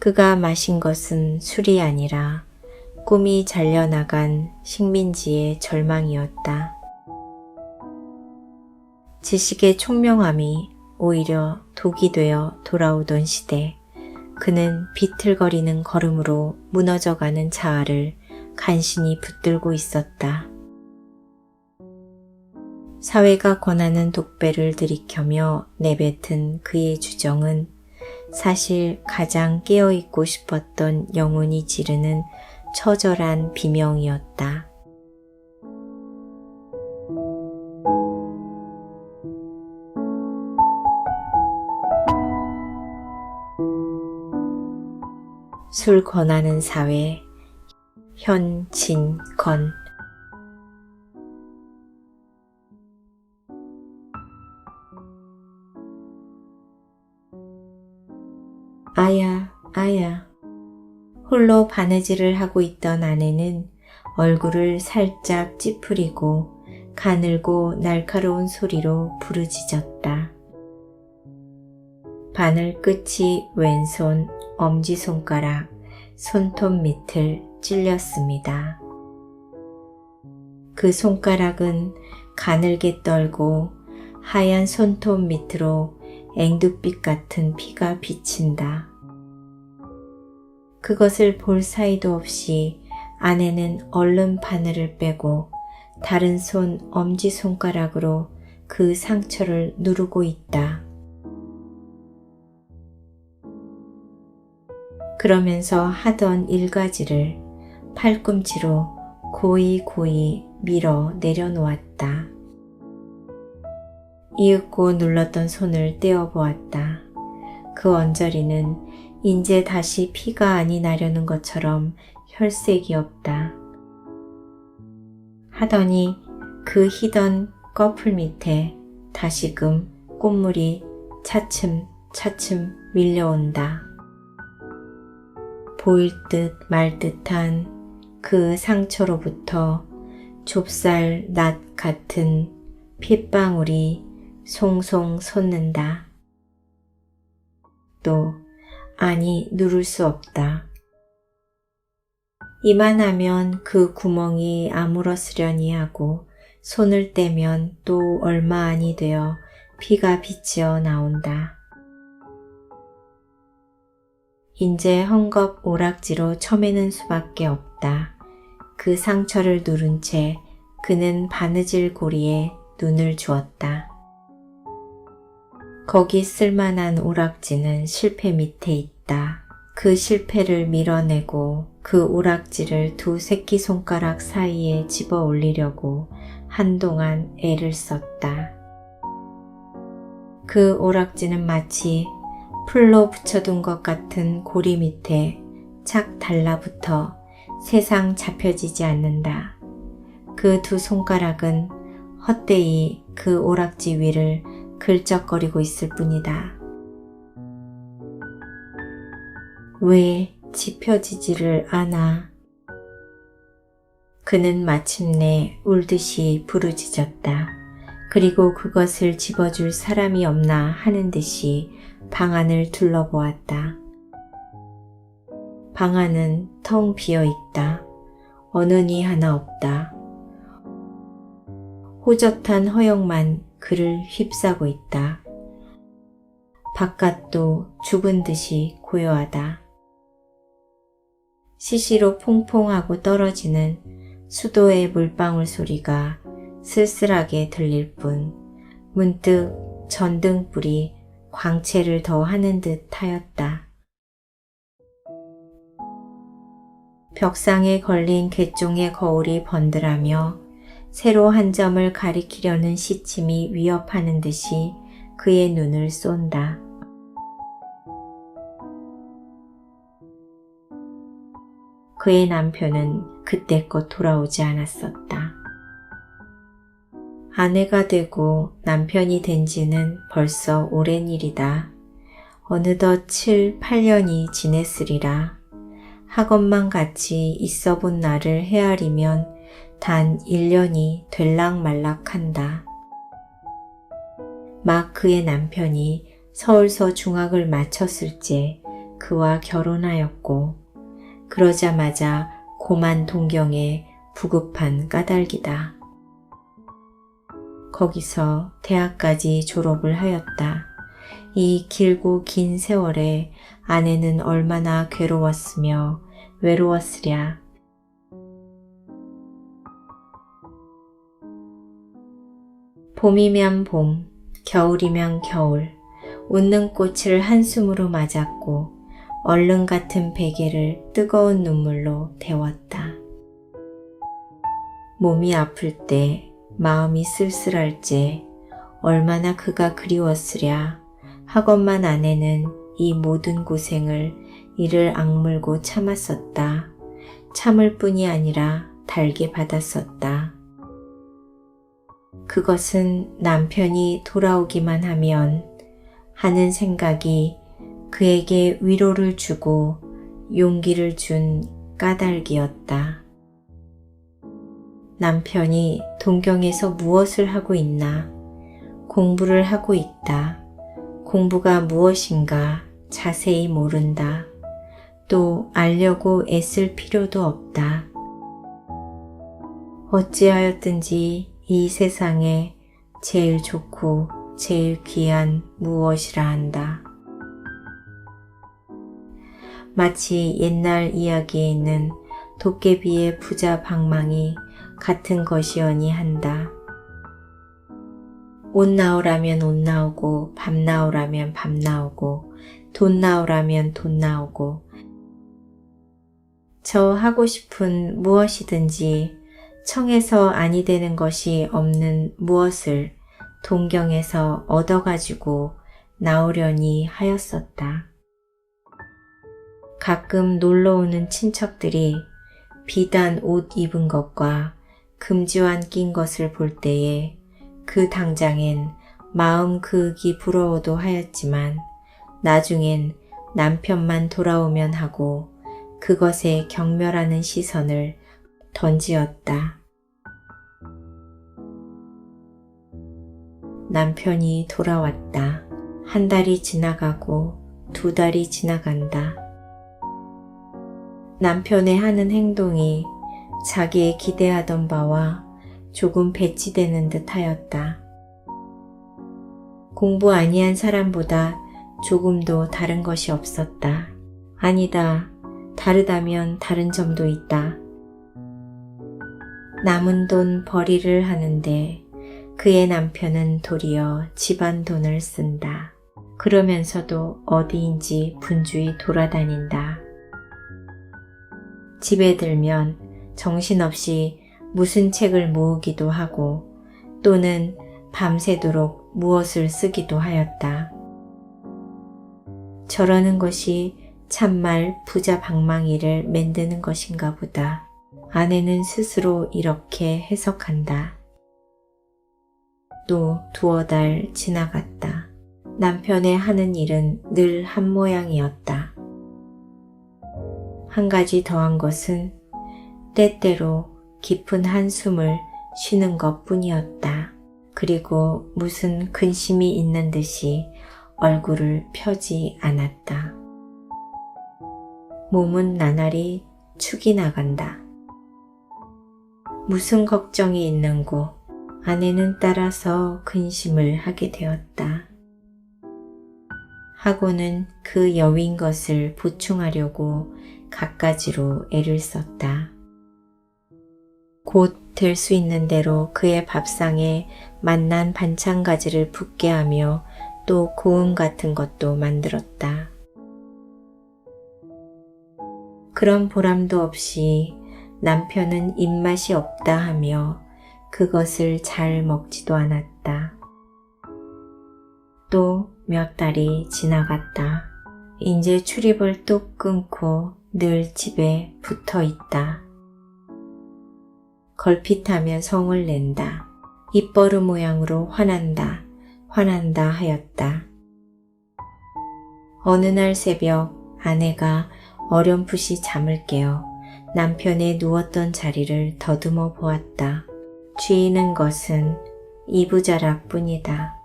그가 마신 것은 술이 아니라 꿈이 잘려나간 식민지의 절망이었다. 지식의 총명함이 오히려 독이 되어 돌아오던 시대, 그는 비틀거리는 걸음으로 무너져가는 자아를 간신히 붙들고 있었다. 사회가 권하는 독배를 들이켜며 내뱉은 그의 주정은 사실 가장 깨어있고 싶었던 영혼이 지르는 처절한 비명이었다. 술 권하는 사회, 현, 진, 건. 아야, 아야. 홀로 바느질을 하고 있던 아내는 얼굴을 살짝 찌푸리고 가늘고 날카로운 소리로 부르짖었다. 바늘 끝이 왼손, 엄지손가락, 손톱 밑을 찔렸습니다. 그 손가락은 가늘게 떨고 하얀 손톱 밑으로 앵두빛 같은 피가 비친다. 그것을 볼 사이도 없이 아내는 얼른 바늘을 빼고 다른 손 엄지손가락으로 그 상처를 누르고 있다. 그러면서 하던 일가지를 팔꿈치로 고이 밀어 내려놓았다. 이윽고 눌렀던 손을 떼어보았다. 그 언저리는 인제 다시 피가 아니 나려는 것처럼 혈색이 없다. 하더니 그 희던 꺼풀 밑에 다시금 꽃물이 차츰 밀려온다. 보일 듯 말 듯한 그 상처로부터 좁쌀 낫 같은 핏방울이 송송 솟는다. 또 아니 누를 수 없다. 이만하면 그 구멍이 아물었으려니 하고 손을 떼면 또 얼마 아니 되어 피가 비치어 나온다. 인제 헝겊 오락지로 쳐매는 수밖에 없다. 그 상처를 누른 채 그는 바느질 고리에 눈을 주었다. 거기 쓸만한 오락지는 실패 밑에 있다. 그 실패를 밀어내고 그 오락지를 두 새끼손가락 사이에 집어 올리려고 한동안 애를 썼다. 그 오락지는 마치 풀로 붙여둔 것 같은 고리 밑에 착 달라붙어 세상 잡혀지지 않는다. 그 두 손가락은 헛되이 그 오락지 위를 긁적거리고 있을 뿐이다. 왜 짚혀지지를 않아? 그는 마침내 울듯이 부르짖었다. 그리고 그것을 집어줄 사람이 없나 하는 듯이 방 안을 둘러보았다. 방 안은 텅 비어 있다. 어느니 하나 없다. 호젓한 허영만 그를 휩싸고 있다. 바깥도 죽은 듯이 고요하다. 시시로 퐁퐁하고 떨어지는 수도의 물방울 소리가 쓸쓸하게 들릴 뿐 문득 전등불이 광채를 더하는 듯 하였다. 벽상에 걸린 개종의 거울이 번들하며 세로 한 점을 가리키려는 시침이 위협하는 듯이 그의 눈을 쏜다. 그의 남편은 그때껏 돌아오지 않았었다. 아내가 되고 남편이 된 지는 벌써 오랜 일이다. 어느덧 7, 8년이 지냈으리라. 학원만 같이 있어 본 나를 헤아리면 단 1년이 될락말락한다. 막 그의 남편이 서울서 중학을 마쳤을 때 그와 결혼하였고 그러자마자 고만 동경에 부급한 까닭이다. 거기서 대학까지 졸업을 하였다. 이 길고 긴 세월에 아내는 얼마나 괴로웠으며 외로웠으랴. 봄이면 봄, 겨울이면 겨울, 웃는 꽃을 한숨으로 맞았고 얼른 같은 베개를 뜨거운 눈물로 데웠다. 몸이 아플 때, 마음이 쓸쓸할 때 얼마나 그가 그리웠으랴. 하건만 아내는 이 모든 고생을 이를 악물고 참았었다. 참을 뿐이 아니라 달게 받았었다. 그것은 남편이 돌아오기만 하면 하는 생각이 그에게 위로를 주고 용기를 준 까닭이었다. 남편이 동경에서 무엇을 하고 있나? 공부를 하고 있다. 공부가 무엇인가 자세히 모른다. 또 알려고 애쓸 필요도 없다. 어찌하였든지 이 세상에 제일 좋고 제일 귀한 무엇이라 한다. 마치 옛날 이야기에 있는 도깨비의 부자 방망이 같은 것이오니 한다. 옷 나오라면 옷 나오고 밥 나오라면 밥 나오고 돈 나오라면 돈 나오고 저 하고 싶은 무엇이든지 청해서 아니 되는 것이 없는 무엇을 동경에서 얻어가지고 나오려니 하였었다. 가끔 놀러오는 친척들이 비단 옷 입은 것과 금지환 낀 것을 볼 때에 그 당장엔 마음 그윽이 부러워도 하였지만 나중엔 남편만 돌아오면 하고 그것에 경멸하는 시선을 던지었다. 남편이 돌아왔다. 한 달이 지나가고 두 달이 지나간다. 남편의 하는 행동이 자기의 기대하던 바와 조금 배치되는 듯 하였다. 공부 아니한 사람보다 조금도 다른 것이 없었다. 아니다. 다르다면 다른 점도 있다. 남은 돈 벌이를 하는데 그의 남편은 도리어 집안 돈을 쓴다. 그러면서도 어디인지 분주히 돌아다닌다. 집에 들면 정신없이 무슨 책을 모으기도 하고 또는 밤새도록 무엇을 쓰기도 하였다. 저러는 것이 참말 부자 방망이를 만드는 것인가 보다. 아내는 스스로 이렇게 해석한다. 또 두어 달 지나갔다. 남편의 하는 일은 늘 한 모양이었다. 한 가지 더한 것은 때때로 깊은 한숨을 쉬는 것 뿐이었다. 그리고 무슨 근심이 있는 듯이 얼굴을 펴지 않았다. 몸은 나날이 축이 나간다. 무슨 걱정이 있는고 아내는 따라서 근심을 하게 되었다. 하고는 그 여윈 것을 보충하려고 갖가지로 애를 썼다. 곧 될 수 있는 대로 그의 밥상에 맛난 반찬가지를 붓게 하며 또 고음 같은 것도 만들었다. 그런 보람도 없이 남편은 입맛이 없다 하며 그것을 잘 먹지도 않았다. 또 몇 달이 지나갔다. 이제 출입을 뚝 끊고 늘 집에 붙어 있다. 걸핏하면 성을 낸다. 입버릇 모양으로 화난다 하였다. 어느 날 새벽 아내가 어렴풋이 잠을 깨어 남편의 누웠던 자리를 더듬어 보았다. 쥐이는 것은 이부자락 뿐이다.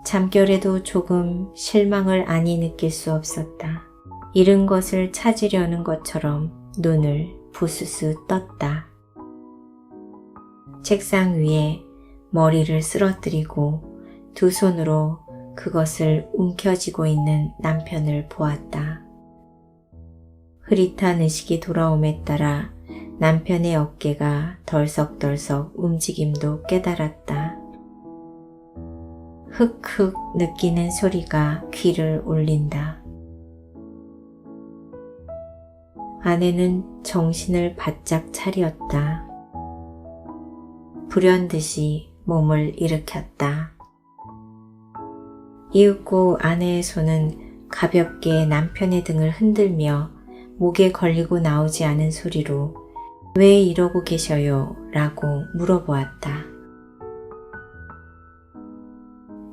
잠결에도 조금 실망을 아니 느낄 수 없었다. 잃은 것을 찾으려는 것처럼 눈을 부스스 떴다. 책상 위에 머리를 쓰러뜨리고 두 손으로 그것을 움켜쥐고 있는 남편을 보았다. 흐릿한 의식이 돌아옴에 따라 남편의 어깨가 덜썩덜썩 움직임도 깨달았다. 흑흑 느끼는 소리가 귀를 울린다. 아내는 정신을 바짝 차렸다. 불현듯이 몸을 일으켰다. 이윽고 아내의 손은 가볍게 남편의 등을 흔들며 목에 걸리고 나오지 않은 소리로 왜 이러고 계셔요? 라고 물어보았다.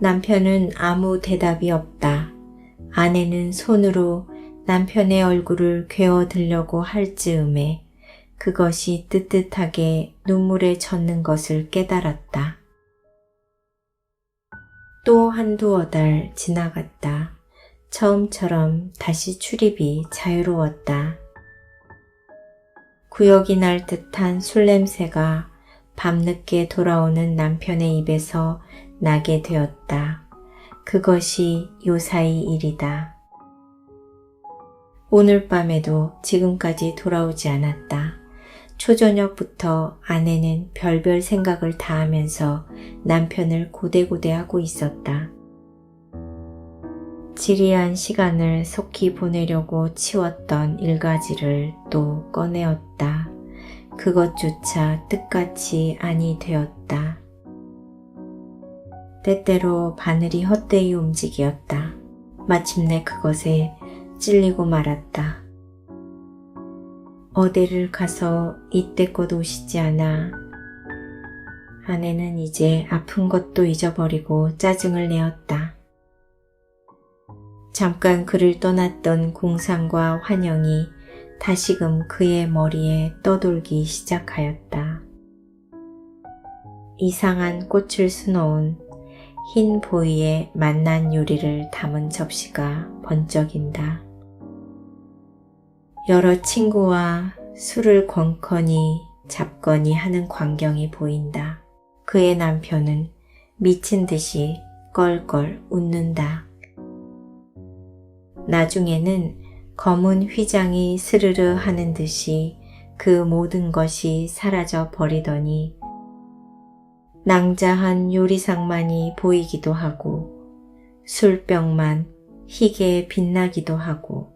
남편은 아무 대답이 없다. 아내는 손으로 남편의 얼굴을 괴어들려고 할 즈음에 그것이 뜨뜻하게 눈물에 젖는 것을 깨달았다. 또 한두어 달 지나갔다. 처음처럼 다시 출입이 자유로웠다. 구역이 날 듯한 술 냄새가 밤늦게 돌아오는 남편의 입에서 나게 되었다. 그것이 요사이 일이다. 오늘 밤에도 지금까지 돌아오지 않았다. 초저녁부터 아내는 별별 생각을 다 하면서 남편을 고대고대하고 있었다. 지리한 시간을 속히 보내려고 치웠던 일가지를 또 꺼내었다. 그것조차 뜻같이 아니 되었다. 때때로 바늘이 헛되이 움직였다. 마침내 그것에 찔리고 말았다. 어디를 가서 이때껏 오시지 않아. 아내는 이제 아픈 것도 잊어버리고 짜증을 내었다. 잠깐 그를 떠났던 공상과 환영이 다시금 그의 머리에 떠돌기 시작하였다. 이상한 꽃을 수놓은 흰 보이에 맛난 요리를 담은 접시가 번쩍인다. 여러 친구와 술을 권커니 잡거니 하는 광경이 보인다. 그의 남편은 미친 듯이 껄껄 웃는다. 나중에는 검은 휘장이 스르르 하는 듯이 그 모든 것이 사라져 버리더니 낭자한 요리상만이 보이기도 하고 술병만 희게 빛나기도 하고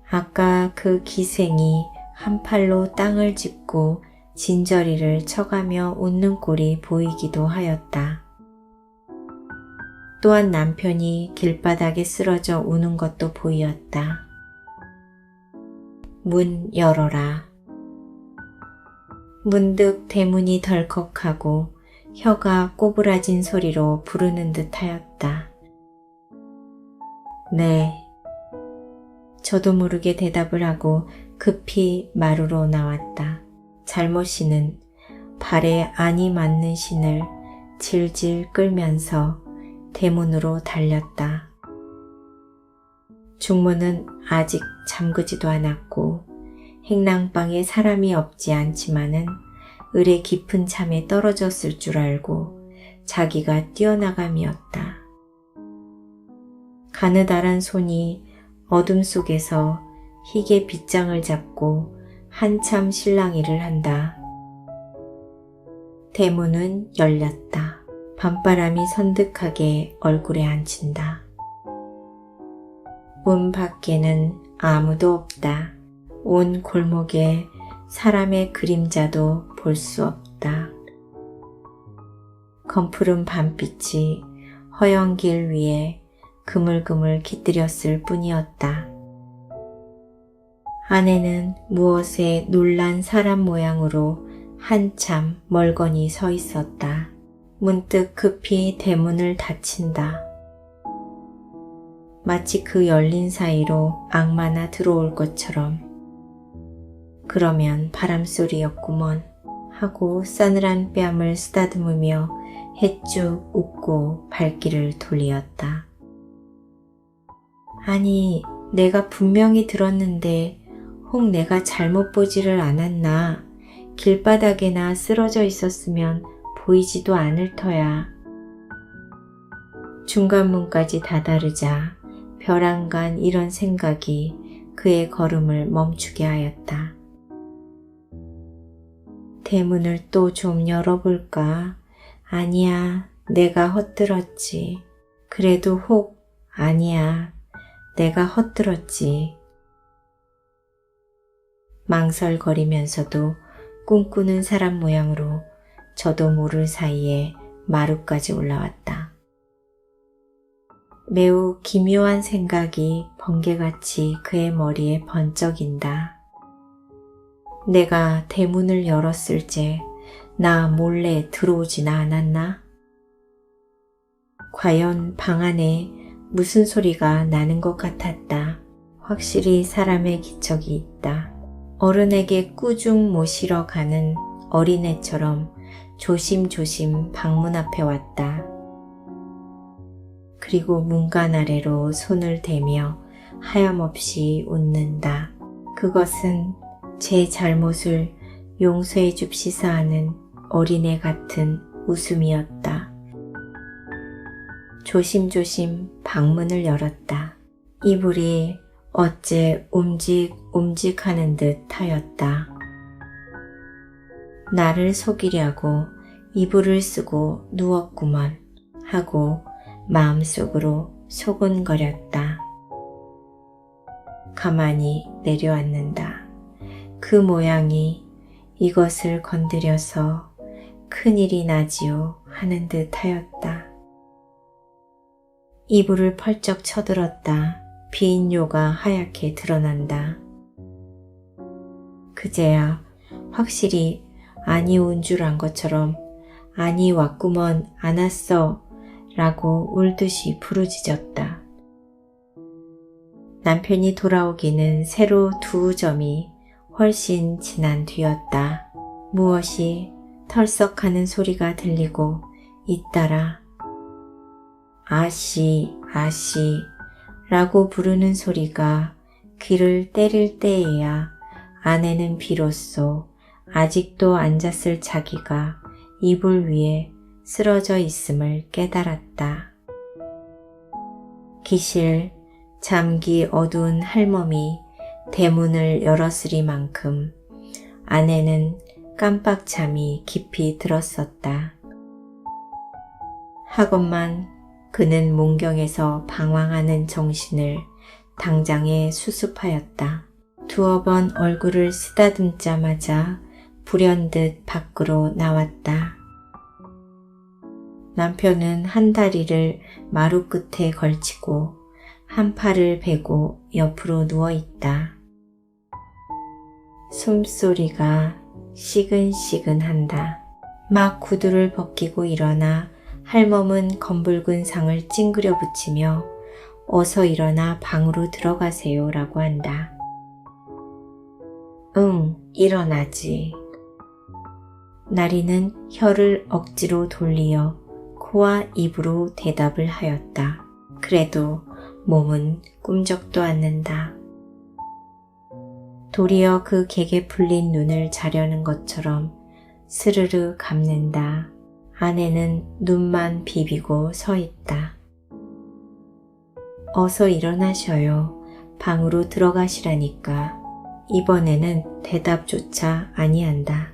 아까 그 기생이 한 팔로 땅을 짚고 진저리를 쳐가며 웃는 꼴이 보이기도 하였다. 또한 남편이 길바닥에 쓰러져 우는 것도 보였다. 문 열어라. 문득 대문이 덜컥하고 혀가 꼬부라진 소리로 부르는 듯 하였다. 네. 저도 모르게 대답을 하고 급히 마루로 나왔다. 잘못이는 발에 안이 맞는 신을 질질 끌면서 대문으로 달렸다. 중문은 아직 잠그지도 않았고 행랑방에 사람이 없지 않지만은 을의 깊은 잠에 떨어졌을 줄 알고 자기가 뛰어나감이었다. 가느다란 손이 어둠 속에서 희게 빗장을 잡고 한참 실랑이를 한다. 대문은 열렸다. 밤바람이 선득하게 얼굴에 안친다. 문 밖에는 아무도 없다. 온 골목에 사람의 그림자도 볼 수 없다. 검푸른 밤빛이 허연 길 위에 그물그물 깃들였을 뿐이었다. 아내는 무엇에 놀란 사람 모양으로 한참 멀거니 서 있었다. 문득 급히 대문을 닫힌다. 마치 그 열린 사이로 악마나 들어올 것처럼. 그러면 바람소리였구먼 하고 싸늘한 뺨을 쓰다듬으며 해쭉 웃고 발길을 돌리었다. 아니, 내가 분명히 들었는데 혹 내가 잘못 보지를 않았나? 길바닥에나 쓰러져 있었으면 보이지도 않을 터야. 중간문까지 다다르자 벼랑간 이런 생각이 그의 걸음을 멈추게 하였다. 대문을 또 좀 열어볼까? 아니야, 내가 헛들었지. 그래도 혹, 아니야, 내가 헛들었지. 망설거리면서도 꿈꾸는 사람 모양으로 저도 모를 사이에 마루까지 올라왔다. 매우 기묘한 생각이 번개같이 그의 머리에 번쩍인다. 내가 대문을 열었을 때 나 몰래 들어오지나 않았나? 과연 방 안에 무슨 소리가 나는 것 같았다. 확실히 사람의 기척이 있다. 어른에게 꾸중 모시러 가는 어린애처럼 조심조심 방문 앞에 왔다. 그리고 문간 아래로 손을 대며 하염없이 웃는다. 그것은 제 잘못을 용서해 줍시사 하는 어린애 같은 웃음이었다. 조심조심 방문을 열었다. 이불이 어째 움직하는 듯 하였다. 나를 속이려고 이불을 쓰고 누웠구먼 하고 마음속으로 소곤거렸다. 가만히 내려앉는다. 그 모양이 이것을 건드려서 큰일이 나지요 하는 듯 하였다. 이불을 펄쩍 쳐들었다. 비인료가 하얗게 드러난다. 그제야 확실히 아니 온 줄 안 것처럼 아니 왔구먼 안 왔어 라고 울듯이 부르짖었다. 남편이 돌아오기는 새로 2점이 훨씬 지난 뒤였다. 무엇이 털썩하는 소리가 들리고 잇따라 아씨 아씨 라고 부르는 소리가 귀를 때릴 때에야 아내는 비로소 아직도 앉았을 자기가 이불 위에 쓰러져 있음을 깨달았다. 기실 잠기 어두운 할멈이 대문을 열었으리만큼 아내는 깜빡 잠이 깊이 들었었다. 하건만 그는 몽경에서 방황하는 정신을 당장에 수습하였다. 2번 얼굴을 쓰다듬자마자 불현듯 밖으로 나왔다. 남편은 한 다리를 마루 끝에 걸치고 한 팔을 베고 옆으로 누워있다. 숨소리가 시근시근한다. 막 구두를 벗기고 일어나 할멈은 검붉은 상을 찡그려 붙이며 어서 일어나 방으로 들어가세요 라고 한다. 응, 일어나지. 나리는 혀를 억지로 돌리어 코와 입으로 대답을 하였다. 그래도 몸은 꿈쩍도 않는다. 도리어 그 객에 풀린 눈을 자려는 것처럼 스르르 감는다. 아내는 눈만 비비고 서 있다. 어서 일어나셔요. 방으로 들어가시라니까. 이번에는 대답조차 아니한다.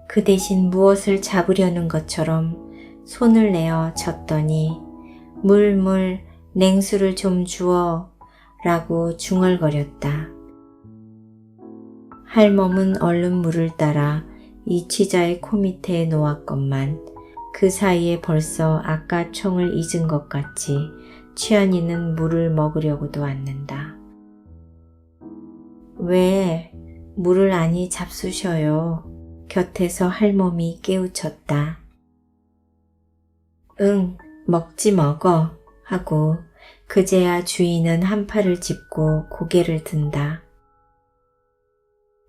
그 대신 무엇을 잡으려는 것처럼 손을 내어 쳤더니 물, 냉수를 좀 주어 라고 중얼거렸다. 할멈은 얼른 물을 따라 이 취자의 코 밑에 놓았건만 그 사이에 벌써 아까 총을 잊은 것 같이 취한이는 물을 먹으려고도 앉는다. 왜 물을 아니 잡수셔요. 곁에서 할멈이 깨우쳤다. 응, 먹지 먹어 하고 그제야 주인은 한 팔을 짚고 고개를 든다.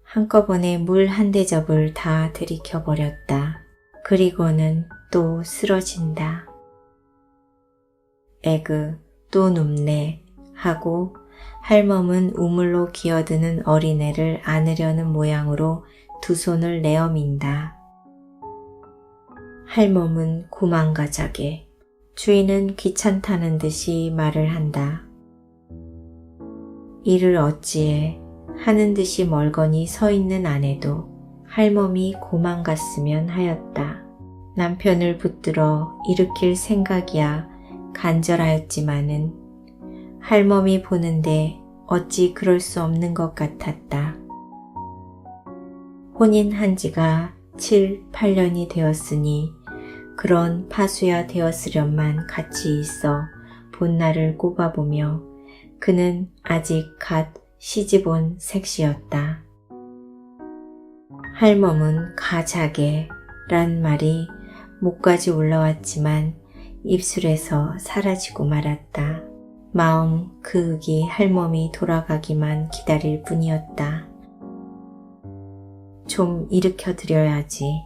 한꺼번에 물 한 대접을 다 들이켜버렸다. 그리고는 또 쓰러진다. 에그, 또 눕네 하고 할멈은 우물로 기어드는 어린애를 안으려는 모양으로 두 손을 내어 민다. 할멈은 고만가자게, 주인은 귀찮다는 듯이 말을 한다. 이를 어찌해 하는 듯이 멀거니 서 있는 아내도 할멈이 고만갔으면 하였다. 남편을 붙들어 일으킬 생각이야 간절하였지만은 할멈이 보는데 어찌 그럴 수 없는 것 같았다. 혼인한 지가 7, 8년이 되었으니 그런 파수야 되었으련만 같이 있어 본날을 꼽아보며 그는 아직 갓 시집온 색시였다. 할멈은 가자게 란 말이 목까지 올라왔지만 입술에서 사라지고 말았다. 마음 그윽이 할멈이 돌아가기만 기다릴 뿐이었다. 좀 일으켜드려야지.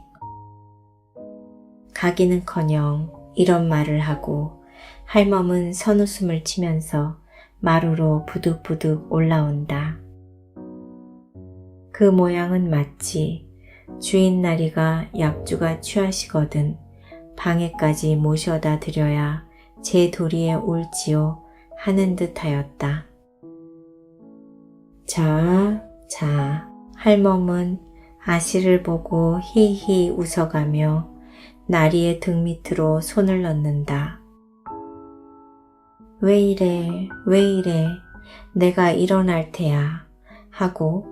가기는커녕 이런 말을 하고 할멈은 선웃음을 치면서 마루로 부득부득 올라온다. 그 모양은 마치 주인 나리가 약주가 취하시거든 방에까지 모셔다 드려야 제 도리에 옳지요 하는 듯하였다. 자, 할멈은 아씨를 보고 히히 웃어가며 나리의 등 밑으로 손을 넣는다. 왜 이래, 내가 일어날 테야 하고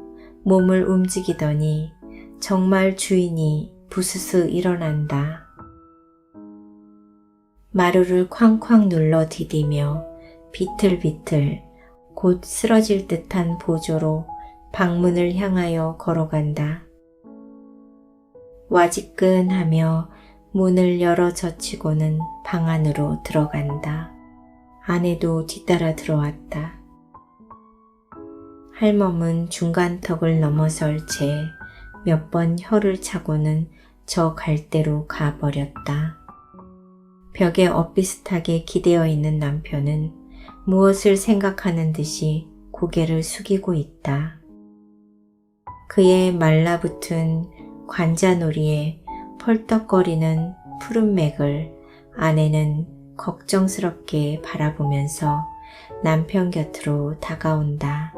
몸을 움직이더니 정말 주인이 부스스 일어난다. 마루를 쾅쾅 눌러 디디며 비틀비틀 곧 쓰러질 듯한 보조로 방문을 향하여 걸어간다. 와지끈하며 문을 열어 젖히고는 방 안으로 들어간다. 아내도 뒤따라 들어왔다. 할멈은 중간턱을 넘어설 채 몇 번 혀를 차고는 저 갈대로 가버렸다. 벽에 엇비슷하게 기대어 있는 남편은 무엇을 생각하는 듯이 고개를 숙이고 있다. 그의 말라붙은 관자놀이에 펄떡거리는 푸른 맥을 아내는 걱정스럽게 바라보면서 남편 곁으로 다가온다.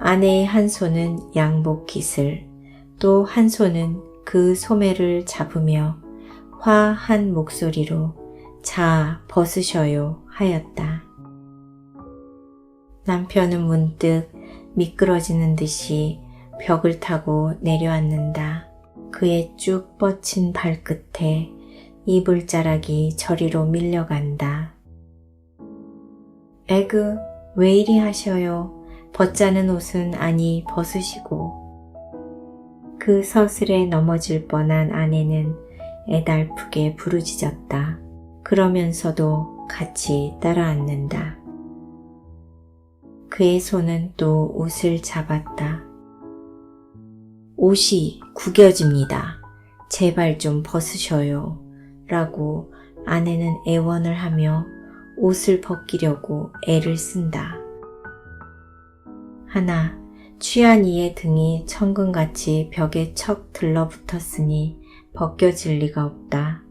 아내의 한 손은 양복 깃을, 또 한 손은 그 소매를 잡으며 화한 목소리로 자, 벗으셔요 하였다. 남편은 문득 미끄러지는 듯이 벽을 타고 내려앉는다. 그의 쭉 뻗친 발끝에 이불자락이 저리로 밀려간다. 에그, 왜 이리 하셔요? 벗자는 옷은 아니 벗으시고. 그 서슬에 넘어질 뻔한 아내는 애달프게 부르짖었다. 그러면서도 같이 따라앉는다. 그의 손은 또 옷을 잡았다. 옷이 구겨집니다. 제발 좀 벗으셔요. 라고 아내는 애원을 하며 옷을 벗기려고 애를 쓴다. 하나, 취한 이의 등이 천근같이 벽에 척 들러붙었으니 벗겨질 리가 없다.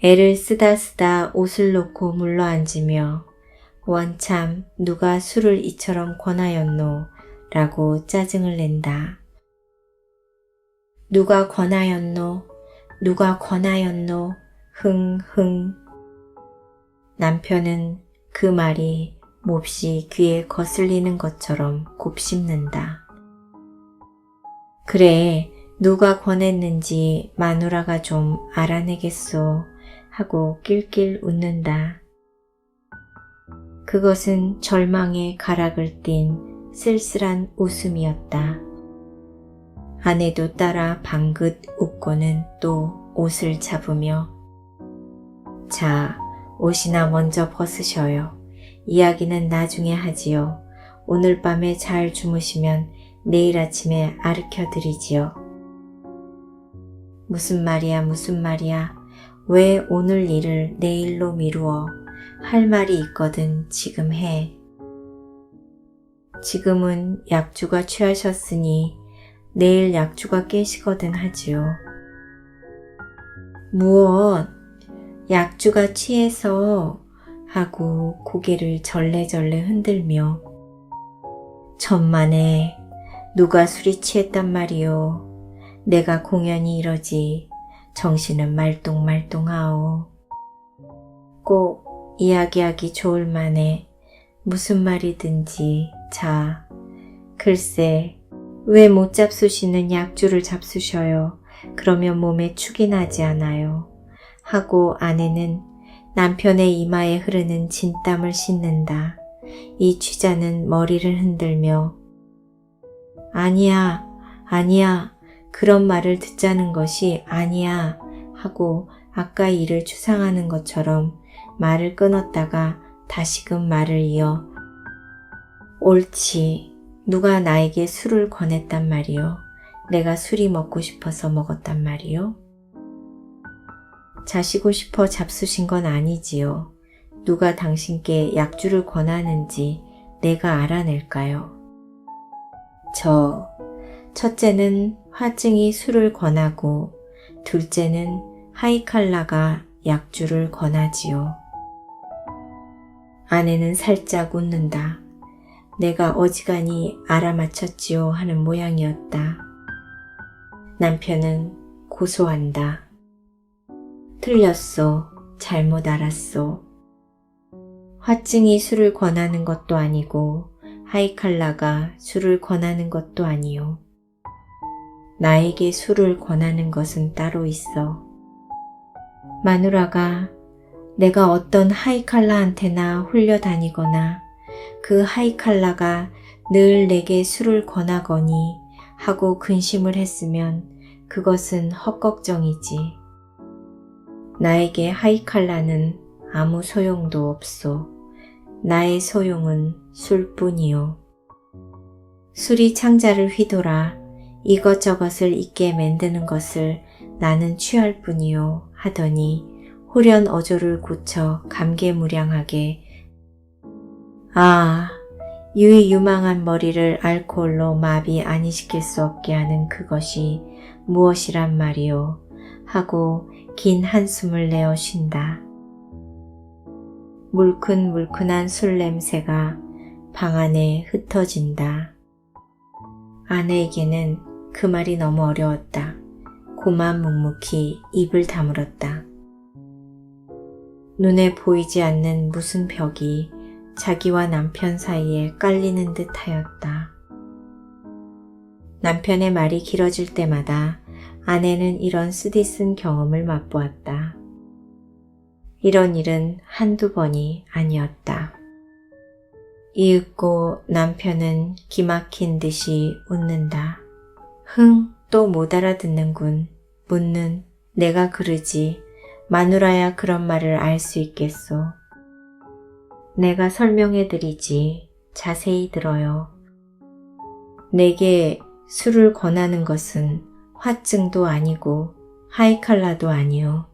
애를 쓰다 옷을 놓고 물러앉으며 원참 누가 술을 이처럼 권하였노? 라고 짜증을 낸다. 누가 권하였노? 흥. 남편은 그 말이 몹시 귀에 거슬리는 것처럼 곱씹는다. 그래, 누가 권했는지 마누라가 좀 알아내겠소 하고 낄낄 웃는다. 그것은 절망의 가락을 띤 쓸쓸한 웃음이었다. 아내도 따라 방긋 웃고는 또 옷을 잡으며 자, 옷이나 먼저 벗으셔요. 이야기는 나중에 하지요. 오늘 밤에 잘 주무시면 내일 아침에 아르켜 드리지요. 무슨 말이야, 무슨 말이야. 왜 오늘 일을 내일로 미루어? 할 말이 있거든 지금 해. 지금은 약주가 취하셨으니 내일 약주가 깨시거든 하지요. 무엇? 약주가 취해서 하고 고개를 절레절레 흔들며 천만에 누가 술이 취했단 말이오. 내가 공연히 이러지 정신은 말똥말똥하오. 꼭 이야기하기 좋을 만해. 무슨 말이든지 자. 글쎄 왜 못 잡수시는 약주를 잡수셔요. 그러면 몸에 축이 나지 않아요. 하고 아내는 남편의 이마에 흐르는 진땀을 씻는다. 이 취자는 머리를 흔들며 아니야, 아니야, 그런 말을 듣자는 것이 아니야 하고 아까 일을 추상하는 것처럼 말을 끊었다가 다시금 말을 이어 옳지, 누가 나에게 술을 권했단 말이요. 내가 술이 먹고 싶어서 먹었단 말이요. 자시고 싶어 잡수신 건 아니지요. 누가 당신께 약주를 권하는지 내가 알아낼까요? 첫째는 화증이 술을 권하고 둘째는 하이칼라가 약주를 권하지요. 아내는 살짝 웃는다. 내가 어지간히 알아맞혔지요 하는 모양이었다. 남편은 고소한다. 틀렸소. 잘못 알았소. 화증이 술을 권하는 것도 아니고 하이칼라가 술을 권하는 것도 아니요. 나에게 술을 권하는 것은 따로 있어. 마누라가 내가 어떤 하이칼라한테나 홀려다니거나 그 하이칼라가 늘 내게 술을 권하거니 하고 근심을 했으면 그것은 헛걱정이지. 나에게 하이칼라는 아무 소용도 없소. 나의 소용은 술뿐이요. 술이 창자를 휘돌아 이것저것을 잊게 만드는 것을 나는 취할 뿐이요 하더니 홀연 어조를 고쳐 감개무량하게 유이유망한 머리를 알코올로 마비 아니시킬 수 없게 하는 그것이 무엇이란 말이요 하고 긴 한숨을 내어 쉰다. 물큰물큰한 술 냄새가 방 안에 흩어진다. 아내에게는 그 말이 너무 어려웠다. 고만 묵묵히 입을 다물었다. 눈에 보이지 않는 무슨 벽이 자기와 남편 사이에 깔리는 듯 하였다. 남편의 말이 길어질 때마다 아내는 이런 쓰디쓴 경험을 맛보았다. 이런 일은 한두 번이 아니었다. 이윽고 남편은 기막힌 듯이 웃는다. 또 못 알아듣는군. 묻는 내가 그러지. 마누라야 그런 말을 알 수 있겠소. 내가 설명해드리지. 자세히 들어요. 내게 술을 권하는 것은 화증도 아니고 하이칼라도 아니오.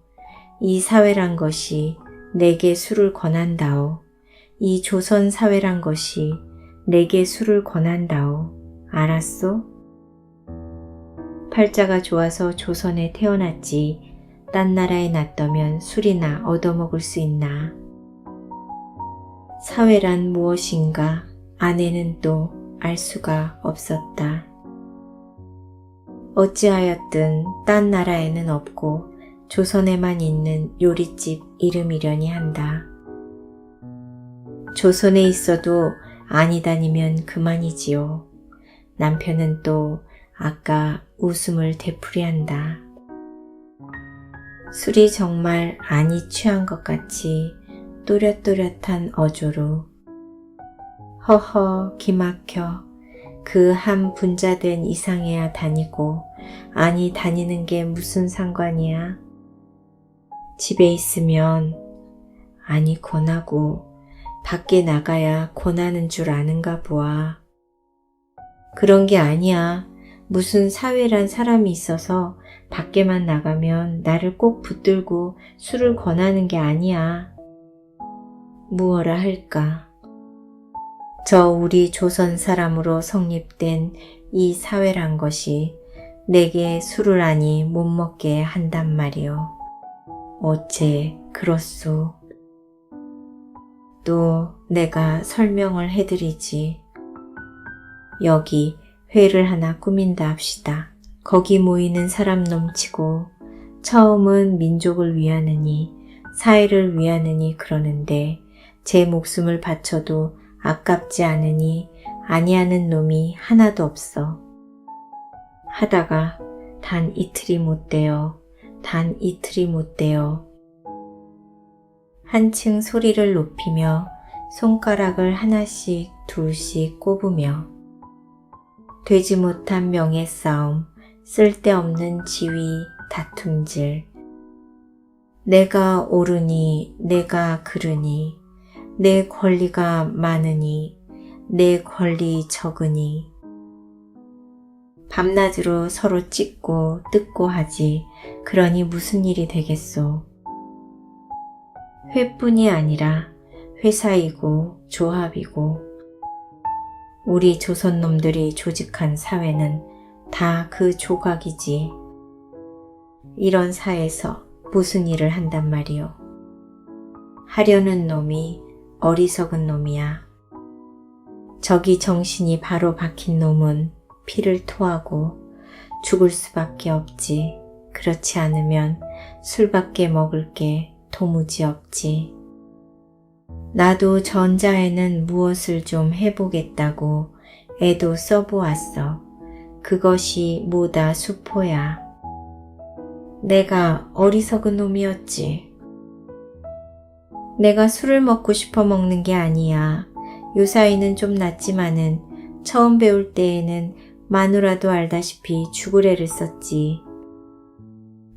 이 사회란 것이 내게 술을 권한다오. 이 조선 사회란 것이 내게 술을 권한다오. 알았소? 팔자가 좋아서 조선에 태어났지 딴 나라에 놨더면 술이나 얻어먹을 수 있나. 사회란 무엇인가 아내는 또 알 수가 없었다. 어찌하였든 딴 나라에는 없고 조선에만 있는 요리집 이름이려니 한다. 조선에 있어도 아니다니면 그만이지요. 남편은 또 아까 웃음을 되풀이한다. 술이 정말 안이 취한 것 같이 또렷또렷한 어조로 허허 기막혀 그 한 분자된 이상해야 다니고 아니 다니는 게 무슨 상관이야. 집에 있으면 아니 권하고 밖에 나가야 권하는 줄 아는가 보아. 그런 게 아니야. 무슨 사회란 사람이 있어서 밖에만 나가면 나를 꼭 붙들고 술을 권하는 게 아니야. 무엇라 할까? 저 우리 조선 사람으로 성립된 이 사회란 것이 내게 술을 아니 못 먹게 한단 말이오. 어째 그렇소? 또 내가 설명을 해드리지. 여기 회를 하나 꾸민다 합시다. 거기 모이는 사람 넘치고 처음은 민족을 위하느니 사회를 위하느니 그러는데 제 목숨을 바쳐도 아깝지 않으니 아니하는 놈이 하나도 없어. 하다가 단 이틀이 못 되어 한층 소리를 높이며 손가락을 하나씩 둘씩 꼽으며 되지 못한 명예 싸움, 쓸데없는 지위, 다툼질. 내가 옳으니, 내가 그르니, 내 권리가 많으니, 내 권리 적으니. 밤낮으로 서로 찢고 뜯고 하지. 그러니 무슨 일이 되겠소? 회뿐이 아니라 회사이고 조합이고 우리 조선놈들이 조직한 사회는 다 그 조각이지. 이런 사회에서 무슨 일을 한단 말이오. 하려는 놈이 어리석은 놈이야. 저기 정신이 바로 박힌 놈은 피를 토하고 죽을 수밖에 없지. 그렇지 않으면 술밖에 먹을 게 도무지 없지. 나도 전자에는 무엇을 좀 해보겠다고 애도 써보았어. 그것이 뭐다 수포야. 내가 어리석은 놈이었지. 내가 술을 먹고 싶어 먹는 게 아니야. 요사이는 좀 낫지만은 처음 배울 때에는 마누라도 알다시피 죽으래를 썼지.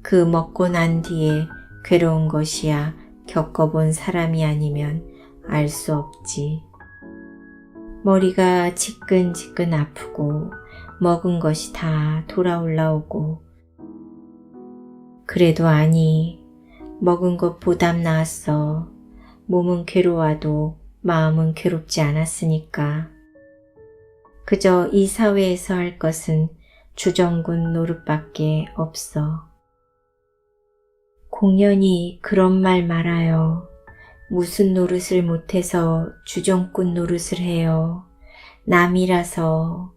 그 먹고 난 뒤에 괴로운 것이야 겪어본 사람이 아니면 알 수 없지. 머리가 지끈지끈 아프고 먹은 것이 다 돌아 올라오고 그래도 아니 먹은 것 보담 나았어. 몸은 괴로워도 마음은 괴롭지 않았으니까. 그저 이 사회에서 할 것은 주정군 노릇밖에 없어. 공연히 그런 말 말아요. 무슨 노릇을 못해서 주정꾼 노릇을 해요. 남이라서.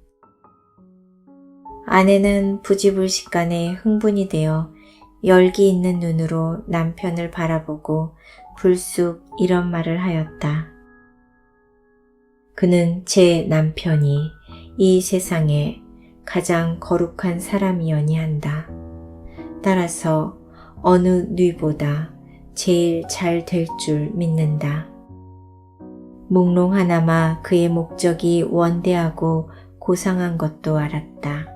아내는 부지불식간에 흥분이 되어 열기 있는 눈으로 남편을 바라보고 불쑥 이런 말을 하였다. 그는 제 남편이 이 세상에 가장 거룩한 사람이여니 한다. 따라서 어느 뉘보다 제일 잘 될 줄 믿는다. 몽롱 하나마 그의 목적이 원대하고 고상한 것도 알았다.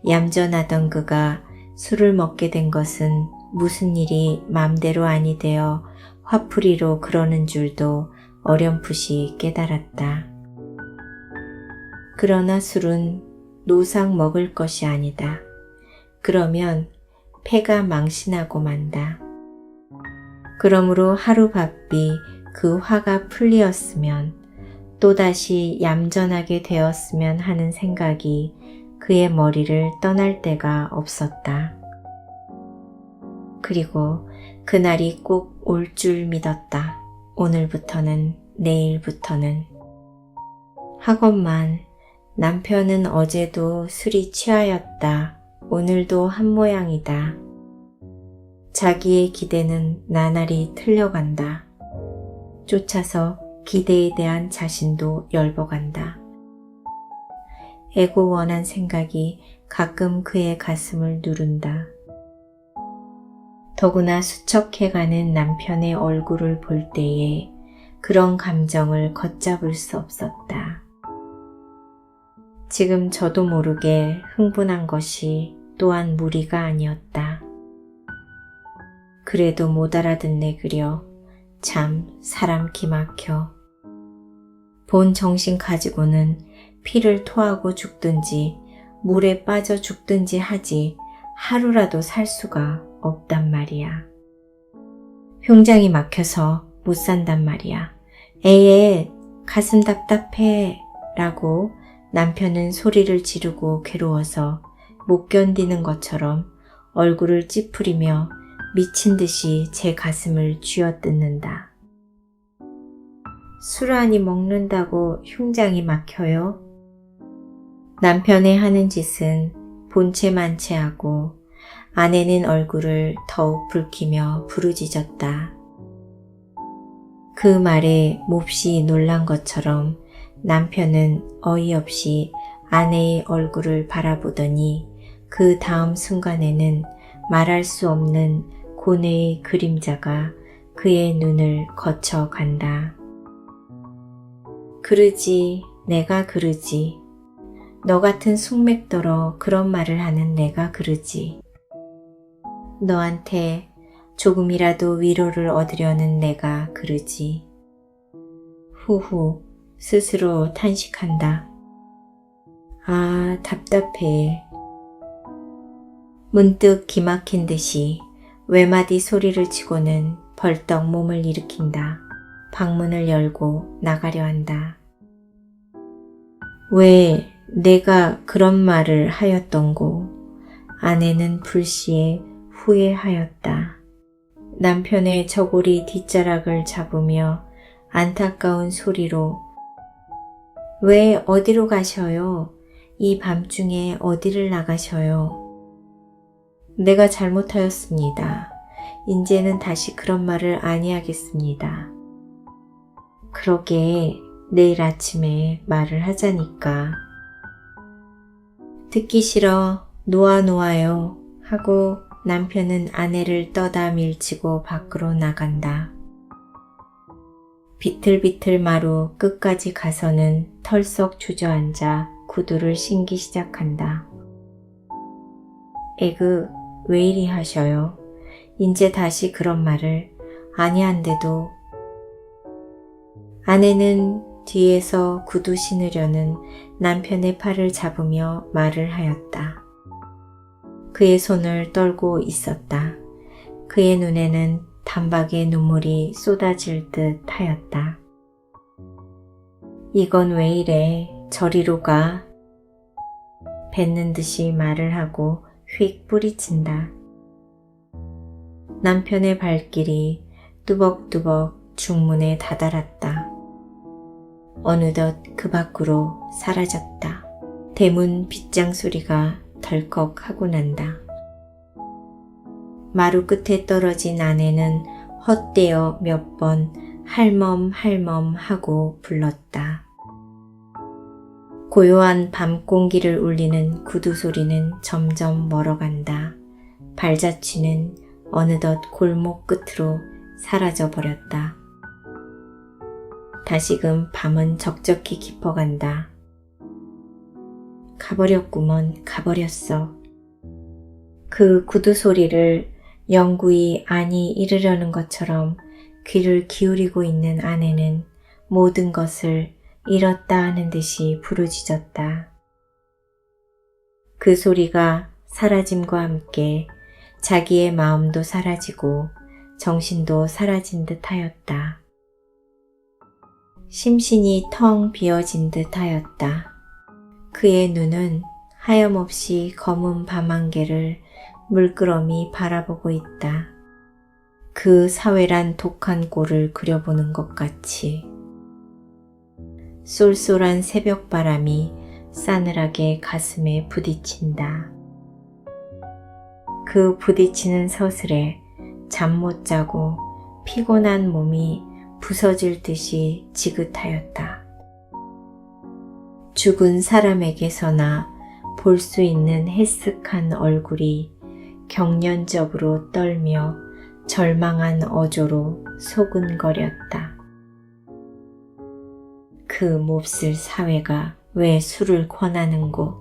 얌전하던 그가 술을 먹게 된 것은 무슨 일이 맘대로 아니 되어 화풀이로 그러는 줄도 어렴풋이 깨달았다. 그러나 술은 노상 먹을 것이 아니다. 그러면 폐가 망신하고 만다. 그러므로 하루바삐 그 화가 풀리었으면 또다시 얌전하게 되었으면 하는 생각이 그의 머리를 떠날 때가 없었다. 그리고 그날이 꼭 올 줄 믿었다. 오늘부터는, 내일부터는. 하건만 남편은 어제도 술이 취하였다. 오늘도 한 모양이다. 자기의 기대는 나날이 틀려간다. 쫓아서 기대에 대한 자신도 열버간다. 애고원한 생각이 가끔 그의 가슴을 누른다. 더구나 수척해가는 남편의 얼굴을 볼 때에 그런 감정을 걷잡을 수 없었다. 지금 저도 모르게 흥분한 것이 또한 무리가 아니었다. 그래도 못 알아듣네 그려. 참 사람 기막혀. 본 정신 가지고는 피를 토하고 죽든지 물에 빠져 죽든지 하지 하루라도 살 수가 없단 말이야. 흉장이 막혀서 못 산단 말이야. 에에, 가슴 답답해 라고 남편은 소리를 지르고 괴로워서 못 견디는 것처럼 얼굴을 찌푸리며 미친 듯이 제 가슴을 쥐어뜯는다. 술 한이 먹는다고 흉장이 막혀요? 남편의 하는 짓은 본체만체하고 아내는 얼굴을 더욱 붉히며 부르짖었다. 그 말에 몹시 놀란 것처럼 남편은 어이없이 아내의 얼굴을 바라보더니 그 다음 순간에는 말할 수 없는 고뇌의 그림자가 그의 눈을 거쳐간다. 그러지, 내가 그러지. 너 같은 숙맥더러 그런 말을 하는 내가 그러지. 너한테 조금이라도 위로를 얻으려는 내가 그러지. 후후 스스로 탄식한다. 아, 답답해. 문득 기막힌 듯이 외마디 소리를 치고는 벌떡 몸을 일으킨다. 방문을 열고 나가려 한다. 왜 내가 그런 말을 하였던고? 아내는 불시에 후회하였다. 남편의 저고리 뒷자락을 잡으며 안타까운 소리로 왜 어디로 가셔요? 이 밤중에 어디를 나가셔요? 내가 잘못하였습니다. 이제는 다시 그런 말을 아니하겠습니다. 그러게 내일 아침에 말을 하자니까. 듣기 싫어. 놓아요 하고 남편은 아내를 떠다 밀치고 밖으로 나간다. 비틀비틀 마루 끝까지 가서는 털썩 주저앉아 구두를 신기 시작한다. 에그, 왜 이리 하셔요? 인제 다시 그런 말을 아니한데도. 아내는 뒤에서 구두 신으려는 남편의 팔을 잡으며 말을 하였다. 그의 손을 떨고 있었다. 그의 눈에는 단박에 눈물이 쏟아질 듯 하였다. 이건 왜 이래? 저리로 가. 뱉는 듯이 말을 하고 휙 뿌리친다. 남편의 발길이 뚜벅뚜벅 중문에 다다랐다. 어느덧 그 밖으로 사라졌다. 대문 빗장 소리가 덜컥 하고 난다. 마루 끝에 떨어진 아내는 헛되어 몇 번 할멈 하고 불렀다. 고요한 밤 공기를 울리는 구두 소리는 점점 멀어간다. 발자취는 어느덧 골목 끝으로 사라져 버렸다. 다시금 밤은 적적히 깊어간다. 가버렸구먼, 가버렸어. 그 구두 소리를 영구히 안이 이르려는 것처럼 귀를 기울이고 있는 아내는 모든 것을 잃었다 하는 듯이 부르짖었다. 그 소리가 사라짐과 함께 자기의 마음도 사라지고 정신도 사라진 듯 하였다. 심신이 텅 비어진 듯 하였다. 그의 눈은 하염없이 검은 밤안개를 물끄러미 바라보고 있다. 그 사회란 독한 꼴을 그려보는 것 같이. 쏠쏠한 새벽바람이 싸늘하게 가슴에 부딪힌다. 그 부딪히는 서슬에 잠 못 자고 피곤한 몸이 부서질 듯이 지긋하였다. 죽은 사람에게서나 볼 수 있는 해쓱한 얼굴이 경련적으로 떨며 절망한 어조로 소근거렸다. 그 몹쓸 사회가 왜 술을 권하는고?